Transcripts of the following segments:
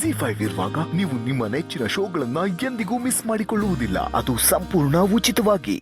ZEE5 ಇರುವಾಗ ನೀವು ನಿಮ್ಮ ನೆಚ್ಚಿನ ಶೋಗಳನ್ನ ಎಂದಿಗೂ ಮಿಸ್ ಮಾಡಿಕೊಳ್ಳುವುದಿಲ್ಲ. ಅದು ಸಂಪೂರ್ಣ ಉಚಿತವಾಗಿ.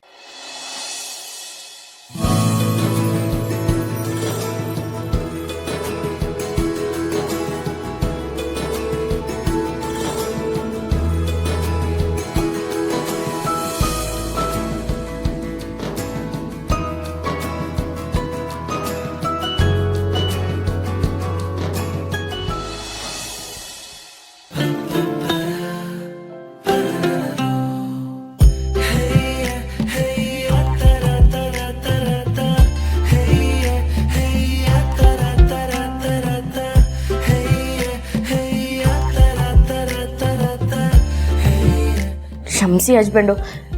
ಕ್ಷಮಿಸಿ ಹಸ್ಬೆಂಡು,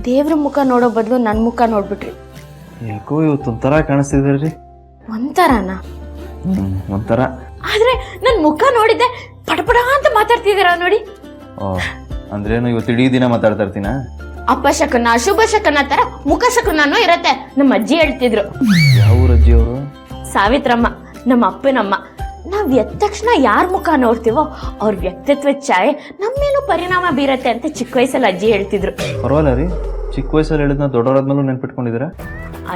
ದೇವ್ರ ಮುಖ ನೋಡೋ ಬದಲು ನನ್ನ ಮುಖ ನೋಡ್ಬಿಟ್ರಿ. ಯಾಕೋ ಇವತ್ತೊಂಥರ ಕಾಣಿಸ್ತಿದ್ರಿ. ಒಂಥರನಾ? ಒಂಥರ. ಆದ್ರೆ ನನ್ನ ಮುಖ ನೋಡಿದ್ದೆ ಪಡಪಡ ಅಂತ ಮಾತಾಡ್ತಿದ್ದೀರಾ ನೋಡಿ. ಓ, ಅಂದ್ರೇನು ಇವತ್ತು ಇಡೀ ದಿನ ಮಾತಾಡ್ತಾ ಇರ್ತೀನ? ಅಪಶಕನ ಅಶುಭ ಶಕನ ತರ ಮುಖ ಶಕನೂ ಇರತ್ತೆ. ನಮ್ಮ ಅಜ್ಜಿ ಹೇಳ್ತಿದ್ರು. ಯಾವ ಅಜ್ಜಿ ಅವರು? ಸಾವಿತ್ರಮ್ಮ, ನಮ್ಮ ಅಪ್ಪನಮ್ಮ. ನಾವ್ ಎದ್ದ ತಕ್ಷಣ ಯಾರ ಮುಖ ನೋಡ್ತೀವೋ ಅವ್ರ ವ್ಯಕ್ತಿತ್ವ ಛಾಯೆ ನಮ್ಮೇಲೂ ಪರಿಣಾಮ ಬೀರತ್ತೆ ಅಂತ ಚಿಕ್ಕ ವಯಸ್ಸಲ್ಲಿ ಅಜ್ಜಿ ಹೇಳ್ತಿದ್ರು. ಪರವಾಗಿಲ್ಲ ರೀ, ಚಿಕ್ಕ ವಯಸ್ಸಲ್ಲಿ ಹೇಳಿದ್ನ ದೊಡ್ಡವರಾದ್ಮೇಲೂ ನೆನ್ಪಿಟ್ಕೊಂಡಿದ್ದೀರಾ?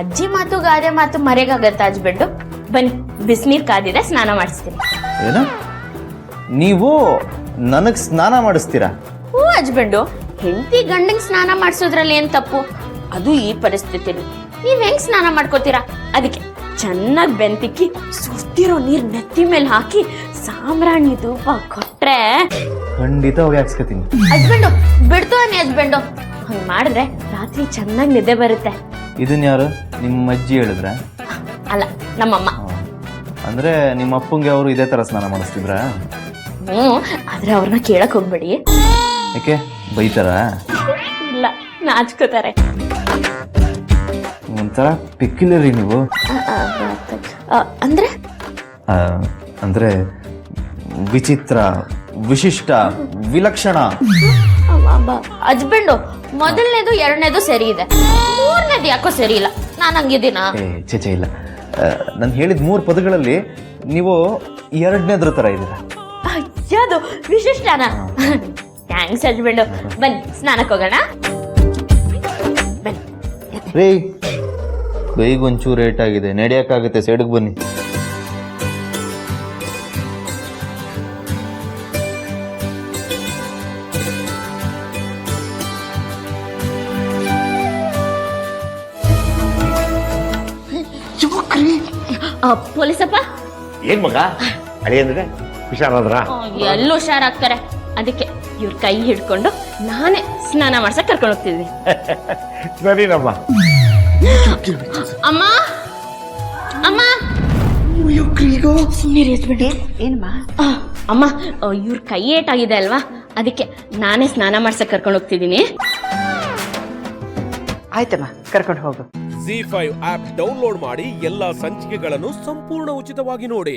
ಅಜ್ಜಿ ಮಾತು ಗಾದೆ ಮಾತು ಮರೆಗಾಗತ್ತ ಹಸ್ಬೆಂಡು. ಬನ್ನಿ, ಬಿಸಿನೀರ್ ಕಾದಿದೆ, ಸ್ನಾನ ಮಾಡಿಸ್ತೀನಿ. ಏನ, ನೀವು ನನಗ್ ಸ್ನಾನ ಮಾಡಿಸ್ತೀರಾ? ಹ್ಞೂ ಹಸ್ಬೆಂಡು, ಹೆಂಡತಿ ಗಂಡಂಗ್ ಸ್ನಾನ ಮಾಡಿಸೋದ್ರಲ್ಲಿ ಏನ್ ತಪ್ಪು? ಅದು ಈ ಪರಿಸ್ಥಿತಿಲಿ ನೀವ್ ಹೆಂಗ್ ಸ್ನಾನ ಮಾಡ್ಕೋತೀರಾ? ಅದಕ್ಕೆ ಚೆನ್ನಾಗಿ ಬೆಂತಿಕ್ಕಿ ಸುಡ್ತಿರೋ ನೀರ್ ನೆತ್ತಿ ಮೇಲೆ ಹಾಕಿ ಸಾಂಬ್ರಾಣಿ ಧೂಪ ಕೊಟ್ರೆ ಖಂಡಿತ ಹೋಗಿ ಹಾಕ್ಸ್ಕೊತೀನಿ. ಹಸ್ಬೆಂಡು ಬಿಡ್ತು ಅನ್ನಿ ಹಸ್ಬೆಂಡು, ಹಂಗ್ ಮಾಡಿದ್ರೆ ರಾತ್ರಿ ಚೆನ್ನಾಗಿ ನಿದ್ದೆ ಬರುತ್ತೆ. ಇದನ್ ಯಾರು? ನಿಮ್ಮ ಅಜ್ಜಿ ಹೇಳಿದ್ರ? ಅಲ್ಲ, ನಮ್ಮಮ್ಮ. ಅಂದ್ರೆ ನಿಮ್ಮ ಅಪ್ಪಂಗೆ ಅವರು ಇದೇ ತರ ಸ್ನಾನ ಮಾಡಿಸ್ತಿದ್ರ? ಆದ್ರೆ ಅವ್ರನ್ನ ಕೇಳಕ್ ಹೋಗ್ಬೇಡಿ. ಯಾಕೆ, ಬೈತಾರ? ಇಲ್ಲ, ನಾಚ್ಕೋತಾರೆ. ಒಂಥರ ಪಿಕ್ಯುಲರಿ ನೀವು. ಅಂದ್ರೆ ಅಂದ್ರೆ ವಿಚಿತ್ರ, ವಿಶಿಷ್ಟ, ವಿಲಕ್ಷಣ. ಹಸ್ಬೆಂಡು, ಮೊದಲನೇದು ಎರಡನೇದು ಸರಿ ಇದೆ, ಮೂರನೇದು ಯಾಕೋ ಸರಿ ಇಲ್ಲ. ನಾನು ಹಂಗಿದ್ದೀನ? ಚೇಚೆ ಇಲ್ಲ. ನಾನು ಹೇಳಿದ 3 ಪದಗಳಲ್ಲಿ ನೀವು ಎರಡನೇದ್ರ ತರ ಇದ್ದೀರಾ. ಅದು ವಿಶಿಷ್ಟನ? Thanks husband. ಬನ್ನಿ ಸ್ನಾನಕ್ಕೆ ಹೋಗೋಣ. ರೀ, ಕೈಗೊಂಚೂರು ರೇಟ್ ಆಗಿದೆ, ನಡೆಯಕ್ಕಾಗುತ್ತೆ, ಸೈಡ್ಗೆ ಬನ್ನಿ. ಪೊಲೀಸಪ್ಪ. ಏನ್ ಮಗ ಅಡಿ ಅಂದ್ರೆ ಹುಷಾರಾದ್ರ? ಎಲ್ಲ ಹುಷಾರಾಗ್ತಾರೆ. ಅದಕ್ಕೆ ಇವ್ರ ಕೈ ಹಿಡ್ಕೊಂಡು ನಾನೇ ಸ್ನಾನ ಮಾಡ್ಸಕ್ ಕರ್ಕೊಂಡು ಹೋಗ್ತಿದ್ವಿ. ಸರಿನಮ್ಮ. ಅಮ್ಮ, ಅಮ್ಮ, ಏನಮ್ಮ? ಅಮ್ಮ, ಇವ್ರ ಕೈ ಏಟಾಗಿದೆ ಅಲ್ವಾ, ಅದಕ್ಕೆ ನಾನೇ ಸ್ನಾನ ಮಾಡ್ಸಕ್ ಕರ್ಕೊಂಡು ಹೋಗ್ತಿದ್ದೀನಿ. ಆಯ್ತಮ್ಮ, ಕರ್ಕೊಂಡು ಹೋಗು. ZEE5 ಆಪ್ ಡೌನ್ಲೋಡ್ ಮಾಡಿ ಎಲ್ಲಾ ಸಂಚಿಕೆಗಳನ್ನು ಸಂಪೂರ್ಣ ಉಚಿತವಾಗಿ ನೋಡಿ.